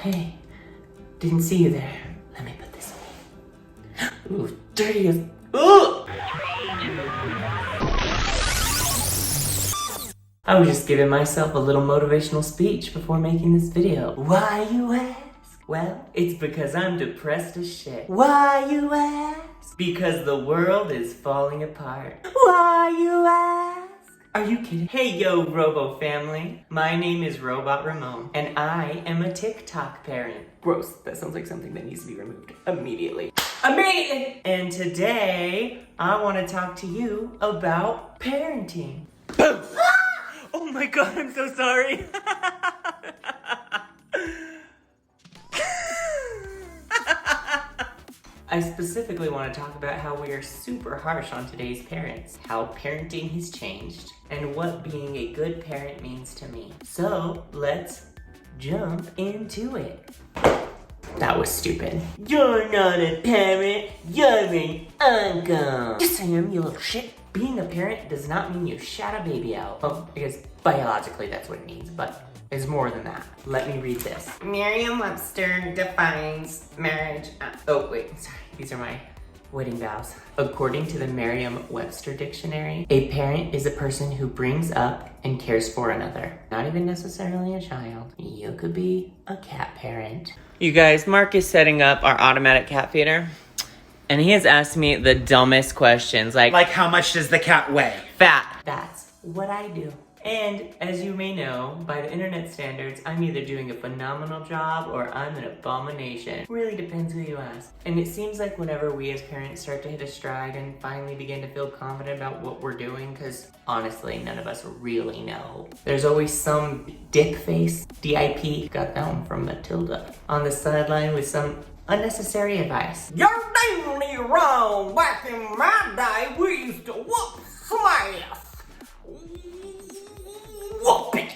hey, didn't see you there. Let me put this away. Ooh, dirty as, ooh! I was just giving myself a little motivational speech before making this video. Why, you ask? Well, it's because I'm depressed as shit. Why, you ask? Because the world is falling apart. Why, you ask? Are you kidding? Hey, yo, Robo family. My name is Robot Ramon, and I am a TikTok parent. Gross, that sounds like something that needs to be removed immediately. Immediately! And today, I want to talk to you about parenting. Boom! Oh my god, I'm so sorry. I specifically want to talk about how we are super harsh on today's parents, how parenting has changed, and what being a good parent means to me. So, let's jump into it. That was stupid. You're not a parent, you're an uncle. Yes, I am, you little shit. Being a parent does not mean you shot a baby out. Well, I guess biologically that's what it means, but it's more than that. Let me read this. Merriam-Webster defines marriage. Oh, wait, sorry. These are my wedding vows. According to the Merriam-Webster dictionary, a parent is a person who brings up and cares for another. Not even necessarily a child. You could be a cat parent. You guys, Mark is setting up our automatic cat feeder. And he has asked me the dumbest questions, like how much does the cat weigh? Fat. That's what I do. And as you may know, by the internet standards, I'm either doing a phenomenal job or I'm an abomination. Really depends who you ask. And it seems like whenever we as parents start to hit a stride and finally begin to feel confident about what we're doing, because honestly, none of us really know, there's always some dick face, DIP, got that one from Matilda, on the sideline with some unnecessary advice. You're definitely wrong. Back in my day, we used to whoop smash. Whoop it.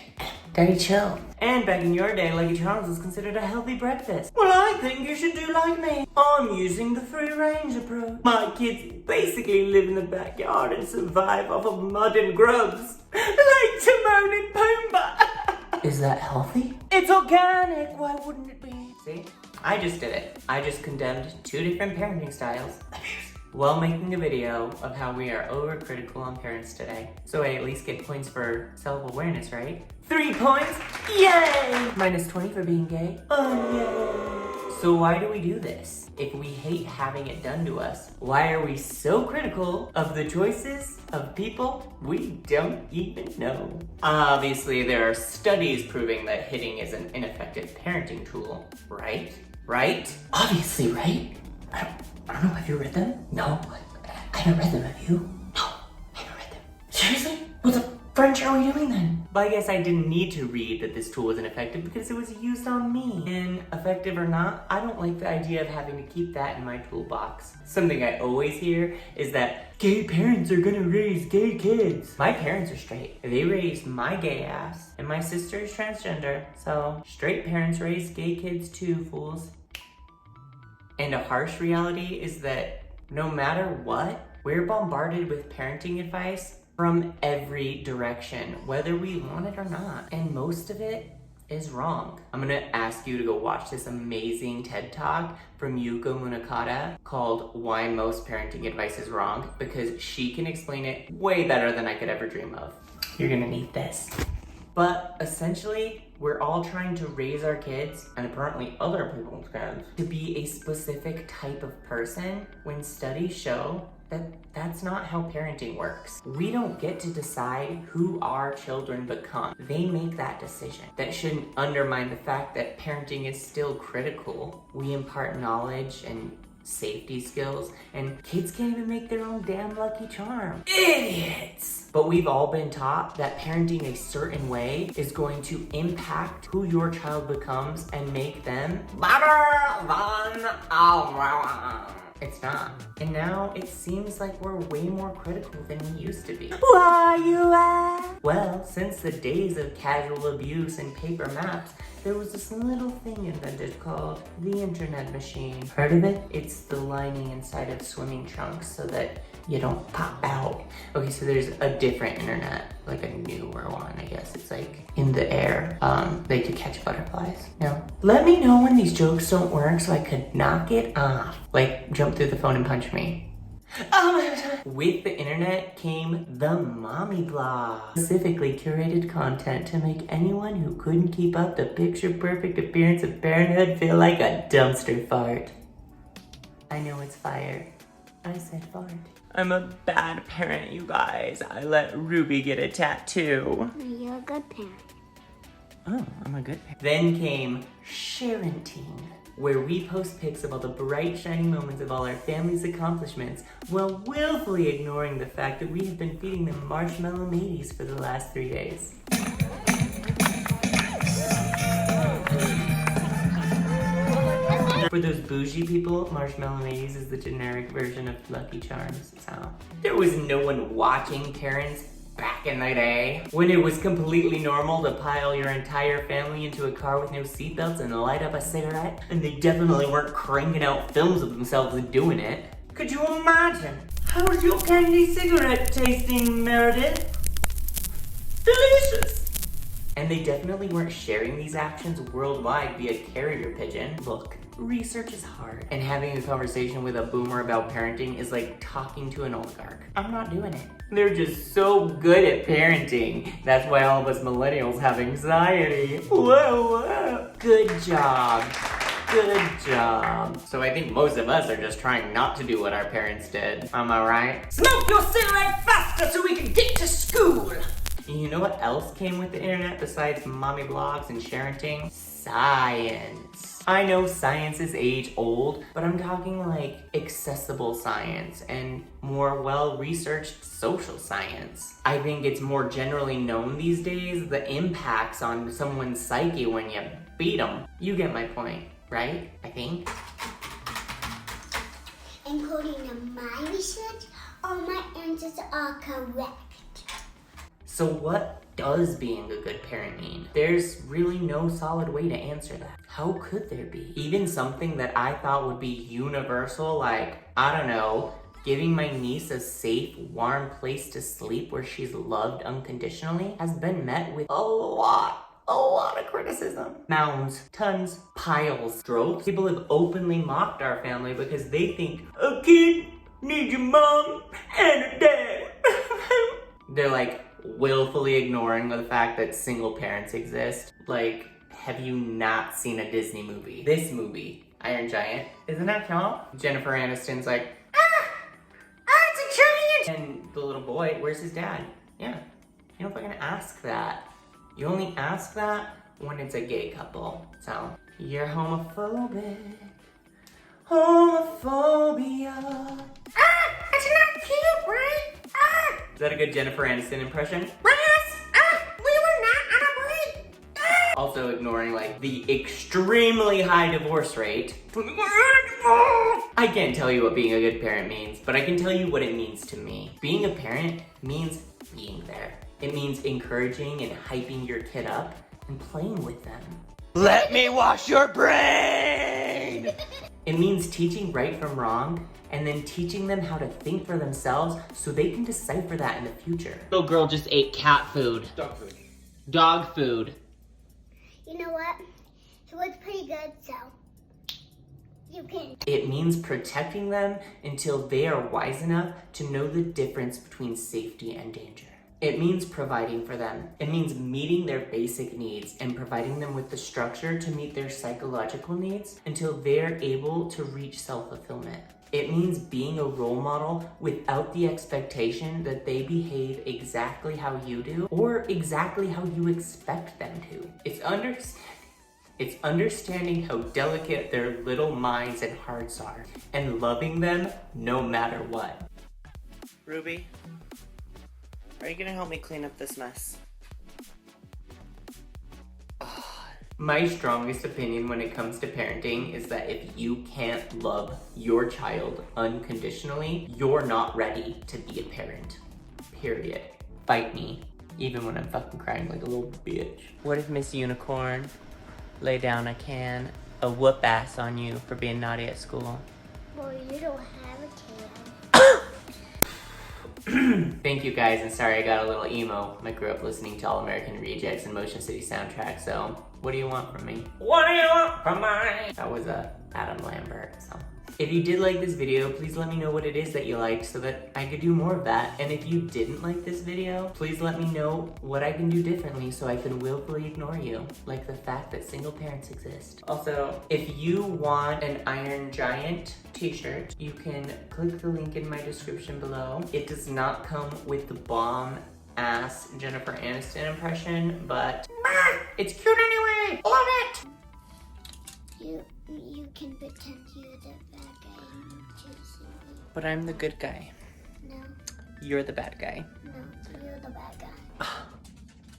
Daddy, chill. And back in your day, Lucky Charms was considered a healthy breakfast. Well, I think you should do like me. I'm using the free range approach. My kids basically live in the backyard and survive off of mud and grubs. Like Timon and Pumbaa. Is that healthy? It's organic. Why wouldn't it be? See? I just did it. I just condemned two different parenting styles. While making a video of how we are overcritical on parents today. So I at least get points for self-awareness, right? 3 points, yay! Minus 20 for being gay, oh yay! So why do we do this? If we hate having it done to us, why are we so critical of the choices of people we don't even know? Obviously, there are studies proving that hitting is an ineffective parenting tool, right? Right? Obviously, right? I don't know, have you read them? No, I haven't read them, have you? No, I haven't read them. Seriously? What the French are we doing then? But I guess I didn't need to read that this tool was ineffective because it was used on me. And effective or not, I don't like the idea of having to keep that in my toolbox. Something I always hear is that gay parents are gonna raise gay kids. My parents are straight. They raised my gay ass, and my sister is transgender. So straight parents raise gay kids too, fools. And a harsh reality is that no matter what, we're bombarded with parenting advice from every direction, whether we want it or not. And most of it is wrong. I'm gonna ask you to go watch this amazing TED Talk from Yuko Munakata called Why Most Parenting Advice is Wrong, because she can explain it way better than I could ever dream of. You're gonna need this. But essentially, we're all trying to raise our kids, and apparently other people's kids, to be a specific type of person when studies show that that's not how parenting works. We don't get to decide who our children become. They make that decision. That shouldn't undermine the fact that parenting is still critical. We impart knowledge and safety skills, and kids can't even make their own damn Lucky Charm. Idiots! But we've all been taught that parenting a certain way is going to impact who your child becomes and make them better than our. It's not. And now it seems like we're way more critical than we used to be. Why you ask? Well, since the days of casual abuse and paper maps, there was this little thing invented called the internet machine. Heard of it? It's the lining inside of swimming trunks so that you don't pop out. Okay, so there's a different internet, like a newer one, I guess. It's like in the air, they could catch butterflies. No. Let me know when these jokes don't work so I could knock it off. Like, jump through the phone and punch me. Oh my God. With the internet came the mommy blog. Specifically curated content to make anyone who couldn't keep up the picture-perfect appearance of parenthood feel like a dumpster fart. I know it's fire. I said fart. I'm a bad parent, you guys. I let Ruby get a tattoo. You're a good parent. Oh, I'm a good parent. Then came Sharenting, where we post pics of all the bright, shining moments of all our family's accomplishments while willfully ignoring the fact that we have been feeding them marshmallow mateys for the last 3 days. For those bougie people, marshmallow mateys is the generic version of Lucky Charms. So there was no one watching parents back in the day when it was completely normal to pile your entire family into a car with no seatbelts and light up a cigarette, and they definitely weren't cranking out films of themselves doing it. Could you imagine? How's your candy cigarette tasting, Meredith? Delicious! And they definitely weren't sharing these actions worldwide via carrier pigeon. Look, research is hard, and having a conversation with a boomer about parenting is like talking to an oligarch. I'm not doing it. They're just so good at parenting. That's why all of us millennials have anxiety. Whoa, whoa. Good job. Good job. So I think most of us are just trying not to do what our parents did. Am I right? Smoke your cigarette faster so we can get to school. You know what else came with the internet besides mommy blogs and sharenting? Science. I know science is age old, but I'm talking like accessible science and more well-researched social science. I think it's more generally known these days the impacts on someone's psyche when you beat them. You get my point, right? I think. According to my research, all my answers are correct. So what does being a good parent mean? There's really no solid way to answer that. How could there be? Even something that I thought would be universal, like, I don't know, giving my niece a safe, warm place to sleep where she's loved unconditionally, has been met with a lot of criticism. Mounds, tons, piles, droves. People have openly mocked our family because they think a kid needs a mom and a dad. They're like, willfully ignoring the fact that single parents exist. Like, have you not seen a Disney movie? This movie, Iron Giant, isn't that y'all? Jennifer Aniston's like, it's a giant! And the little boy, where's his dad? Yeah, you don't fucking ask that. You only ask that when it's a gay couple. So, you're homophobic. Homophobia. It's not cute, right? Is that a good Jennifer Aniston impression? Yes! We were not on a break! Also ignoring like the extremely high divorce rate. I can't tell you what being a good parent means, but I can tell you what it means to me. Being a parent means being there. It means encouraging and hyping your kid up and playing with them. Let me wash your brain! It means teaching right from wrong and then teaching them how to think for themselves so they can decipher that in the future. Little girl just ate cat food. Dog food. Dog food. You know what? It was pretty good, so you can. It means protecting them until they are wise enough to know the difference between safety and danger. It means providing for them. It means meeting their basic needs and providing them with the structure to meet their psychological needs until they're able to reach self-fulfillment. It means being a role model without the expectation that they behave exactly how you do or exactly how you expect them to. It's understanding how delicate their little minds and hearts are and loving them no matter what. Ruby, are you gonna help me clean up this mess? My strongest opinion when it comes to parenting is that if you can't love your child unconditionally, you're not ready to be a parent. Period. Fight me, even when I'm fucking crying like a little bitch. What if Miss Unicorn lay down a whoop ass on you for being naughty at school? Well, you don't have a can. Thank you guys, and sorry I got a little emo. I grew up listening to All American Rejects and Motion City soundtrack, so what do you want from me? What do you want from me? That was Adam Lambert, so. If you did like this video, please let me know what it is that you liked so that I could do more of that. And if you didn't like this video, please let me know what I can do differently so I can willfully ignore you. Like the fact that single parents exist. Also, if you want an Iron Giant t-shirt, you can click the link in my description below. It does not come with the bomb-ass Jennifer Aniston impression, but it's cute anyway! Love it! You can pretend you're the bad guy and chase me. But I'm the good guy. No, You're the bad guy. no, you're the bad guy.